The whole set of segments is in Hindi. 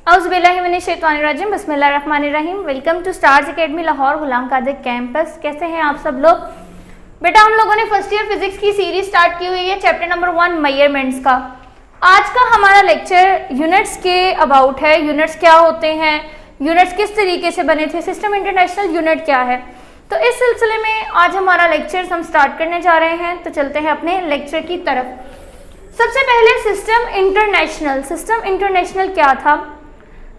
औज़ुबिल्लाहिमिनश्शैतानिर्रजीम बिस्मिल्लाहिर्रहमानिर्रहीम। Welcome to Stars Academy Lahore Ghulam Qadir campus. कैसे हैं आप सब लोग? बेटा हम लोगों ने फर्स्ट ईयर फिजिक्स की सीरीज स्टार्ट की हुई है, चैप्टर नंबर 1 मेजरमेंट्स का। आज का हमारा लेक्चर यूनिट्स के अबाउट है। यूनिट्स क्या होते हैं, यूनिट्स किस तरीके से बने थे, सिस्टम इंटरनेशनल यूनिट क्या है। तो इस सिलसिले में आज हमारा लेक्चर हम स्टार्ट करने जा रहे हैं। तो चलते हैं अपने लेक्चर की तरफ। सबसे पहले सिस्टम इंटरनेशनल क्या था।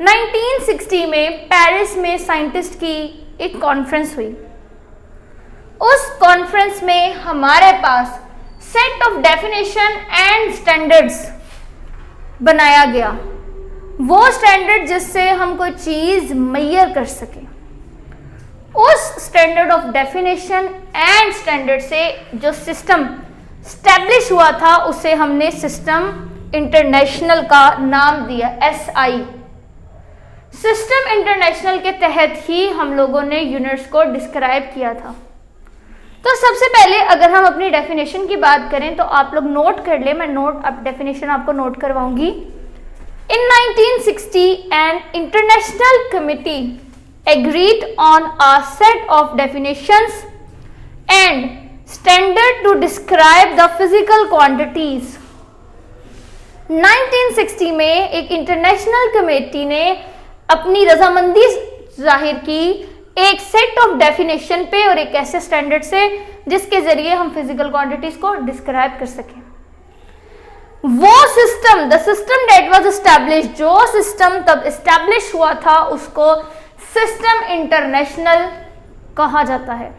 1960 में पेरिस में साइंटिस्ट की एक कॉन्फ्रेंस हुई। उस कॉन्फ्रेंस में हमारे पास set of definition and standards बनाया गया। वो स्टैंडर्ड जिससे हम कोई चीज मेजर कर सके। उस standard of definition and standard से जो सिस्टम स्टैब्लिश हुआ था उसे हमने सिस्टम इंटरनेशनल का नाम दिया, SI। सिस्टम इंटरनेशनल के तहत ही हम लोगों ने यूनिट्स को डिस्क्राइब किया था। तो सबसे पहले अगर हम अपनी डेफिनेशन की बात करें तो आप लोग नोट कर ले, मैं अब डेफिनेशन आपको नोट करवाऊंगी। In 1960 an international committee agreed on a set of definitions and standard to describe the physical quantities. 1960 में एक इंटरनेशनल कमेटी ने अपनी रजामंदी जाहिर की एक सेट ऑफ डेफिनेशन पे और एक ऐसे स्टैंडर्ड से जिसके जरिए हम फिजिकल क्वांटिटीज को डिस्क्राइब कर सकें। वो system, the system that was established, जो सिस्टम तब एस्टैब्लिश हुआ था उसको सिस्टम इंटरनेशनल कहा जाता है।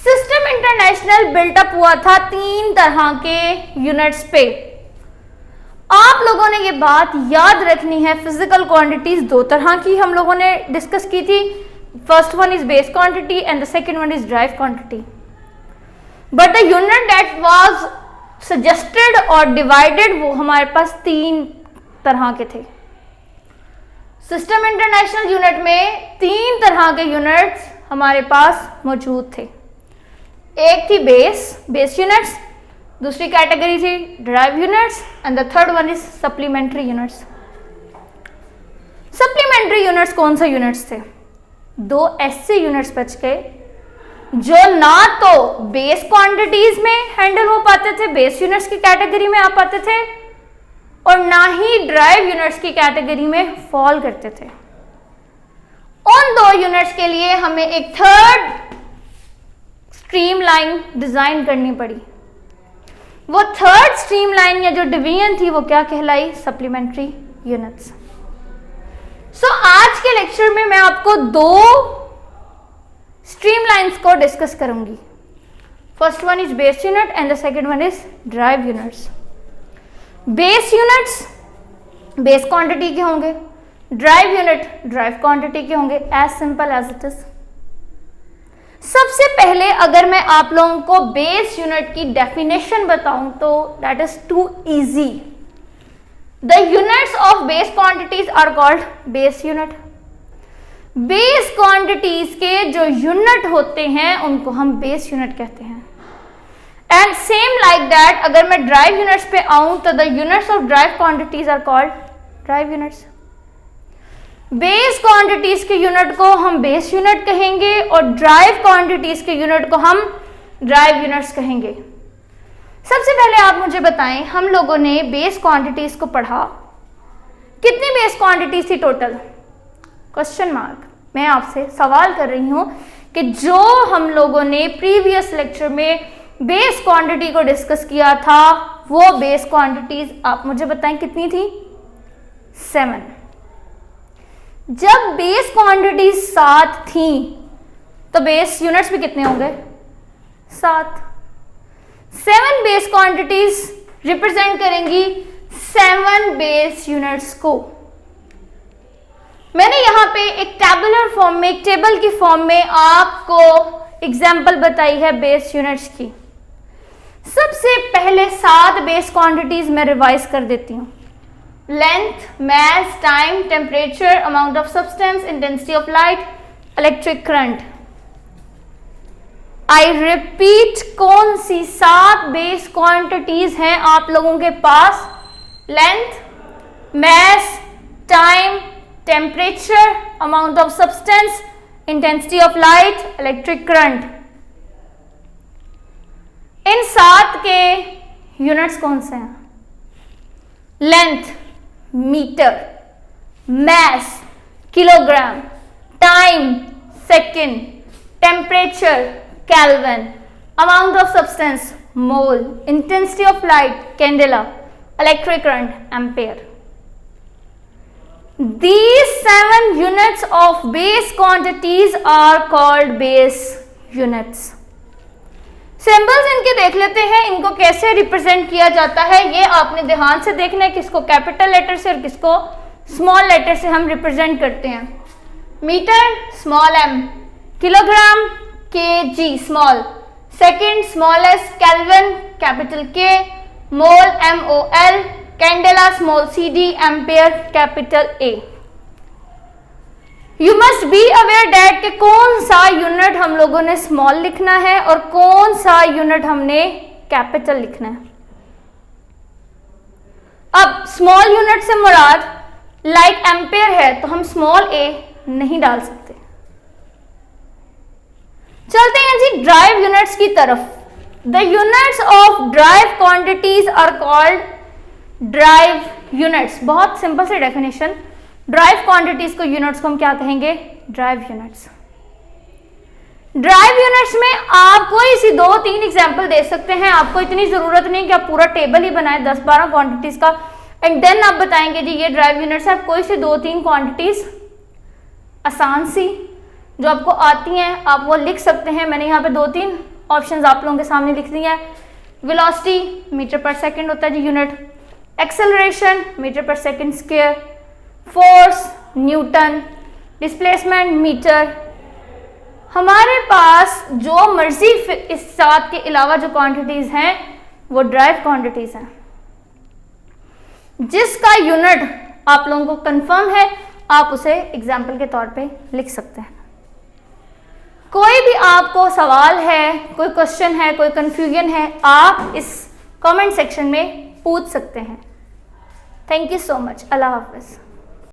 सिस्टम इंटरनेशनल बिल्टअप हुआ था 3 तरह के यूनिट्स पे। आप लोगों ने ये बात याद रखनी है, फिजिकल क्वांटिटीज 2 तरह की हम लोगों ने डिस्कस की थी। First one is base quantity and the second one is drive quantity. But the unit that was suggested और डिवाइडेड वो हमारे पास 3 तरह के थे। सिस्टम इंटरनेशनल यूनिट में 3 तरह के यूनिट्स हमारे पास मौजूद थे। एक थी बेस यूनिट्स, दूसरी कैटेगरी थी drive units and the third one is supplementary units. Supplementary units कौन से यूनिट्स थे? 2 ऐसे यूनिट्स बच गए जो ना तो बेस क्वांटिटीज में हैंडल हो पाते थे, बेस यूनिट्स की कैटेगरी में आ पाते थे, और ना ही ड्राइव यूनिट्स की कैटेगरी में फॉल करते थे। उन 2 यूनिट्स के लिए हमें एक थर्ड स्ट्रीमलाइन डिजाइन करनी पड़ी। वो थर्ड स्ट्रीमलाइन या जो डिवीजन थी वो क्या कहलाई? Supplementary units. सो आज के लेक्चर में मैं आपको 2 स्ट्रीमलाइंस को डिस्कस करूंगी। First one is base unit and the second one is derived units. Base units base quantity के होंगे, ड्राइव यूनिट ड्राइव क्वांटिटी के होंगे। As simple as it is. सबसे पहले अगर मैं आप लोगों को बेस यूनिट की डेफिनेशन बताऊं तो that is too easy. The units of base quantities are called base unit. Base quantities के जो यूनिट होते हैं उनको हम बेस यूनिट कहते हैं। एंड सेम लाइक दैट अगर मैं ड्राइव यूनिट्स पे आऊं तो the units of derived quantities are called derived units. Base quantities के यूनिट को हम बेस यूनिट कहेंगे और ड्राइव क्वांटिटीज के यूनिट को हम ड्राइव यूनिट्स कहेंगे। सबसे पहले आप मुझे बताएं, हम लोगों ने बेस क्वांटिटीज को पढ़ा, कितनी बेस क्वांटिटीज थी टोटल? Question mark. मैं आपसे सवाल कर रही हूं कि जो हम लोगों ने प्रीवियस लेक्चर में बेस क्वांटिटी को डिस्कस किया था वो बेस क्वांटिटीज आप मुझे बताएं कितनी थी? 7। जब बेस क्वांटिटीज 7 थी तो बेस यूनिट्स भी कितने होंगे? 7। 7 बेस क्वांटिटीज रिप्रेजेंट करेंगी 7 बेस यूनिट्स को। मैंने यहां पे एक टैबुलर फॉर्म में, एक टेबल की फॉर्म में आपको एग्जांपल बताई है बेस यूनिट्स की। सबसे पहले 7 बेस क्वांटिटीज मैं रिवाइज कर देती हूं। Length, mass, time, temperature, amount of substance, intensity of light, electric current. I repeat, कौन सी 7 बेस क्वांटिटीज हैं आप लोगों के पास? Length, mass, temperature, amount of substance, intensity of light, electric current. इन 7 के यूनिट्स कौन से हैं? Length metre, mass kilogram, time second, temperature kelvin, amount of substance mole, intensity of light candela, electric current ampere. These 7 units of base quantities are called base units. Symbols इनके देख लेते हैं, इनको कैसे रिप्रेजेंट किया जाता है ये आपने ध्यान से देखना है, किसको कैपिटल लेटर से और किसको स्मॉल लेटर से हम रिप्रेजेंट करते हैं। Metre small m, kilogram kg small, second small s, kelvin capital K, mole mol, candela small cd, ampere capital A। You must be aware that कि कौन सा यूनिट हम लोगों ने स्मॉल लिखना है और कौन सा यूनिट हमने कैपिटल लिखना है। अब स्मॉल यूनिट से मुराद लाइक एम्पेयर है तो हम स्मॉल a नहीं डाल सकते। चलते हैं जी ड्राइव यूनिट्स की तरफ। The units of derived quantities are called derived units. बहुत सिंपल सी डेफिनेशन, ड्राइव क्वांटिटीज को यूनिट्स को हम क्या कहेंगे? Drive units. ड्राइव यूनिट्स में आप कोई सी 2-3 एग्जांपल दे सकते हैं, आपको इतनी जरूरत नहीं कि आप पूरा टेबल ही बनाए 10-12 क्वांटिटीज का एंड देन आप बताएंगे जी ये ड्राइव यूनिट्स है। आप कोई सी 2-3 क्वांटिटीज आसान सी जो आपको आती हैं आप वो लिख सकते हैं। मैंने यहाँ पे 2-3 ऑप्शंस आप लोगों के सामने लिख दी हैं। वेलोसिटी मीटर पर सेकेंड होता है जी unit, acceleration metre per second square, force newton, displacement metre. हमारे पास जो मर्जी इस 7 के अलावा जो क्वांटिटीज हैं वो ड्राइव क्वांटिटीज हैं। जिसका यूनिट आप लोगों को कंफर्म है आप उसे एग्जाम्पल के तौर पे लिख सकते हैं। कोई भी आपको सवाल है, कोई क्वेश्चन है, कोई कंफ्यूजन है, आप इस कमेंट सेक्शन में पूछ सकते हैं। Thank you so much. Allah Hafiz.